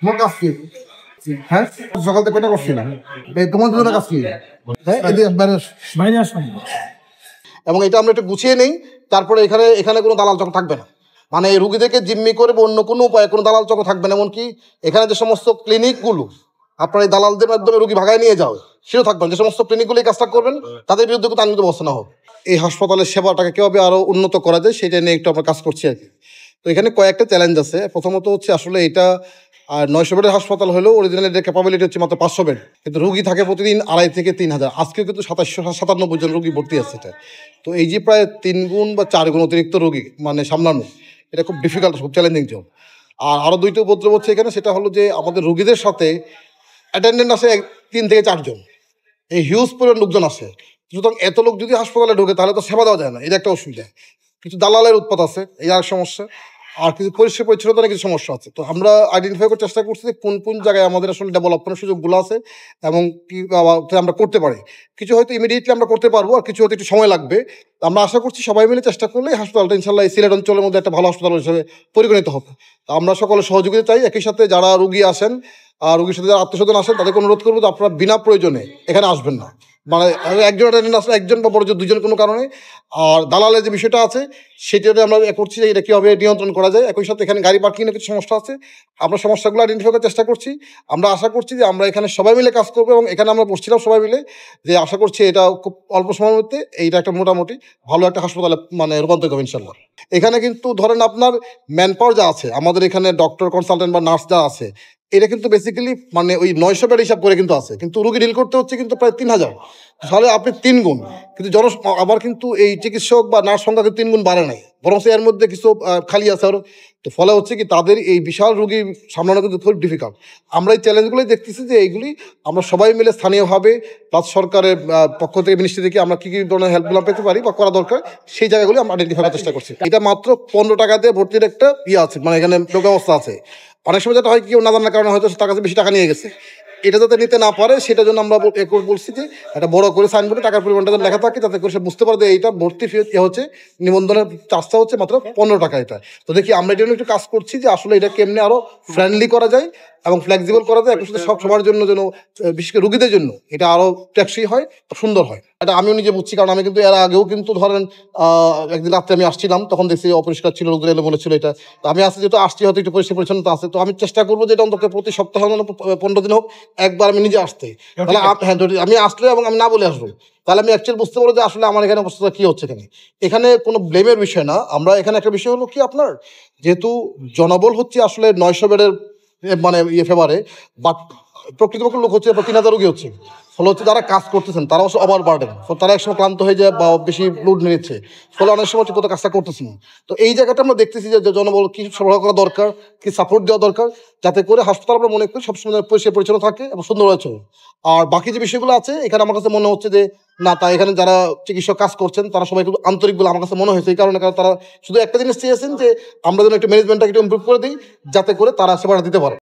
তোমার কাজ কি? হ্যাঁ, সকাল থেকে পেটা করছি না, তোমার জন্য কাজ কি? হ্যাঁ, বাইরে আসুন। এবং এটা আমরা একটু গুছিয়ে নেই, তারপরে এখানে এখানে কোনো দালাল চক্র থাকবে না। মানে রুগীদেরকে জিম্মি করে অন্য কোনো উপায়ে কোনো দালাল চক্র থাকবে না। এমনকি এখানে যে সমস্ত ক্লিনিকগুলো আপনার এই দালালদের মাধ্যমে রুগী ভাগায় নিয়ে যাও, সেটাও থাকবেন। যে সমস্ত ক্লিনিকগুলো এই কাজটা করবেন তাদের বিরুদ্ধে কিন্তু আইনগত ব্যবস্থা নেওয়া হবে। এই হাসপাতালের সেবাটাকে কীভাবে আরও উন্নত করা যায় সেটা নিয়ে একটু আমরা কাজ করছি আর কি। তো এখানে কয়েকটা চ্যালেঞ্জ আছে। প্রথমত হচ্ছে আসলে এটা 900 বেডের হাসপাতাল হলেও অরিজিনাল এর ক্যাপাবিলিটি হচ্ছে মাত্র 500 বেড, কিন্তু রুগী থাকে প্রতিদিন 2,500 থেকে 3,000। আজকেও কিন্তু 2797 জন রুগী ভর্তি আছে এটা। তো এই যে প্রায় 3 গুণ বা 4 গুণ অতিরিক্ত রুগী মানে সামলানো, এটা খুব ডিফিকাল্ট, খুব চ্যালেঞ্জিং জব। আর আরও দুইটা উপদ্রব হচ্ছে এখানে, সেটা হলো যে আমাদের রুগীদের সাথে অ্যাটেন্ডেন্ট আসে 3 থেকে 4 জন, এই হিউজ পরিমাণ লোকজন আসে। সুতরাং এত লোক যদি হাসপাতালে ঢোকে তাহলে তো সেবা দেওয়া যায় না, এটা একটা অসুবিধা। কিছু দালালের উৎপাত আছে, এই আর সমস্যা। আর কিছু পরিষ্কার পরিচ্ছন্নতার কিছু সমস্যা আছে। তো আমরা আইডেন্টিফাই করার চেষ্টা করছি যে কোন কোন জায়গায় আমাদের আসলে ডেভেলপমেন্টের সুযোগগুলো আছে এবং কি আমরা করতে পারি। কিছু হয়তো ইমিডিয়েটলি আমরা করতে পারবো, আর কিছু হয়তো একটু সময় লাগবে। আমরা আশা করছি সবাই মিলে চেষ্টা করলে এই হাসপাতালটা ইনশাল্লাহ এই সিলেট অঞ্চলের মধ্যে একটা ভালো হাসপাতাল হিসেবে পরিগণিত হবে। আমরা সকলে সহযোগিতা চাই। একই সাথে যারা রুগী আসেন আর রুগীর সাথে যারা আত্মীয়স্বজন আসেন তাদেরকে অনুরোধ করবো যে আপনারা বিনা প্রয়োজনে এখানে আসবেন না। মানে একজন আসলে একজন বা বড় দুজন কোনো কারণে। আর দালালের যে বিষয়টা আছে সেটাতে আমরা করছি যে এটা কীভাবে নিয়ন্ত্রণ করা যায়। একই সাথে এখানে গাড়ি পার্কিংয়ের কিছু সমস্যা আছে, আমরা সমস্যাগুলো আইডেন্টিফাই করার চেষ্টা করছি। আমরা আশা করছি যে আমরা এখানে সবাই মিলে কাজ করবো, এবং এখানে আমরা বসছিলাম সবাই মিলে যে আশা করছি এটা খুব অল্প সময়ের মধ্যে এইটা একটা মোটামুটি ভালো একটা হাসপাতালে মানে রূপান্তরিত হবে ইনশাল্লাহ। এখানে কিন্তু ধরেন আপনার ম্যান পাওয়ার যা আছে আমাদের এখানে, ডক্টর কনসালটেন্ট বা নার্স যা আছে, এটা কিন্তু বেসিক্যালি মানে ওই 900 বেড হিসাব করে কিন্তু আছে, কিন্তু রুগী ডিল করতে হচ্ছে কিন্তু প্রায় 3,000। তাহলে আপনি 3 গুণ, কিন্তু আবার কিন্তু এই চিকিৎসক বা নার্স সংখ্যা কিন্তু 3 গুণ বাড়ে নাই, বরং এর মধ্যে কিছু খালি আছে আরও। তো ফলে হচ্ছে কি তাদের এই বিশাল রুগী সামলানো কিন্তু খুব ডিফিকাল্ট। আমরা এই চ্যালেঞ্জগুলোই দেখতেছি যে এইগুলি আমরা সবাই মিলে স্থানীয়ভাবে প্লাস সরকারের পক্ষ থেকে মিনিস্ট্রি থেকে আমরা কী কী ধরনের হেল্পগুলো পেতে পারি বা করা দরকার সেই জায়গাগুলি আমরা আইডেন্টিফাই করার চেষ্টা করছি। এটা মাত্র 15 টাকা দিয়ে ভর্তির একটা আছে, মানে এখানে ব্যবস্থা আছে। অনেক সময় যেটা হয় কেউ না জানার কারণে হয়তো তার কাছে বেশি টাকা নিয়ে গেছে, এটা যাতে নিতে না পারে সেটার জন্য আমরা বলছি যে একটা বড় করে সাইনবোর্ডে টাকার পরিমাণটা লেখা থাকে, যাতে করে সে বুঝতে পারে যে এইটা ভর্তি ফি হচ্ছে, নিবন্ধনের চার্জটা হচ্ছে মাত্র 15 টাকা। এটা তো দেখি আমরা এটা একটু কাজ করছি যে আসলে এটা কেমনি আরো ফ্রেন্ডলি করা যায় এবং ফ্লেক্সিবল করা যায়, একই সাথে সবার জন্য যেন, বিশেষ করে রুগীদের জন্য এটা আরো ট্যাক্সি হয়, সুন্দর হয়। এটা আমিও নিজে বুঝছি, কারণ আমি কিন্তু এর আগেও কিন্তু ধরেন একদিন রাত্রে আমি আসছিলাম, তখন দেখছি অপরিষ্কার ছিল, লোকদের এলো মনে ছিল এটা। তো আমি আসছি যেহেতু আসছি হয়তো একটু পরিষ্কার পরিচ্ছন্নতা আছে, তো আমি চেষ্টা করবো যে এটা অন্তত প্রতি সপ্তাহে 15 দিন হোক একবার আমি নিজে আসতে। তাহলে হ্যাঁ, যদি আমি আসলে এবং আমি না বলে আসবো তাহলে আমি অ্যাকচুয়ালি বুঝতে পারবো যে আসলে আমার এখানে অবস্থা কী হচ্ছে। এখানে কোনো ব্লেমের বিষয় না। আমরা এখানে একটা বিষয় হলো কি, আপনার যেহেতু জনবল হচ্ছে আসলে 900 বেডের মানে ফেভারে, বাট প্রকৃতপক্ষে লোক হচ্ছে 3,000 রোগী হচ্ছে। ফলে হচ্ছে যারা কাজ করতেছেন তারা অবশ্য ওভার বার্ডেন, তারা একসময় ক্লান্ত হয়ে যায় বা বেশি লোড নিচ্ছে, ফলে অনেক সময় হচ্ছে কোথাও কাজটা করতেছে না। তো এই জায়গাটা আমরা দেখতেছি যে জনবল কি সরবরাহ করা দরকার, কি সাপোর্ট দেওয়া দরকার, যাতে করে হাসপাতাল আমরা মনে করি সবসময় পরিষ্কার পরিচ্ছন্ন থাকে এবং সুন্দর হয়ে চলে। আর বাকি যে বিষয়গুলো আছে এখানে আমার কাছে মনে হচ্ছে যে না, তা এখানে যারা চিকিৎসক কাজ করছেন তারা সবাই একটু আন্তরিক বলে আমার কাছে মনে হয়েছে। এই কারণে কারণ তারা শুধু একটা জিনিস চেয়েছেন যে আমরা যেন একটু ম্যানেজমেন্টটাকে একটু ইমপ্রুভ করে দিই, যাতে করে তারা সেবাটা দিতে পারে।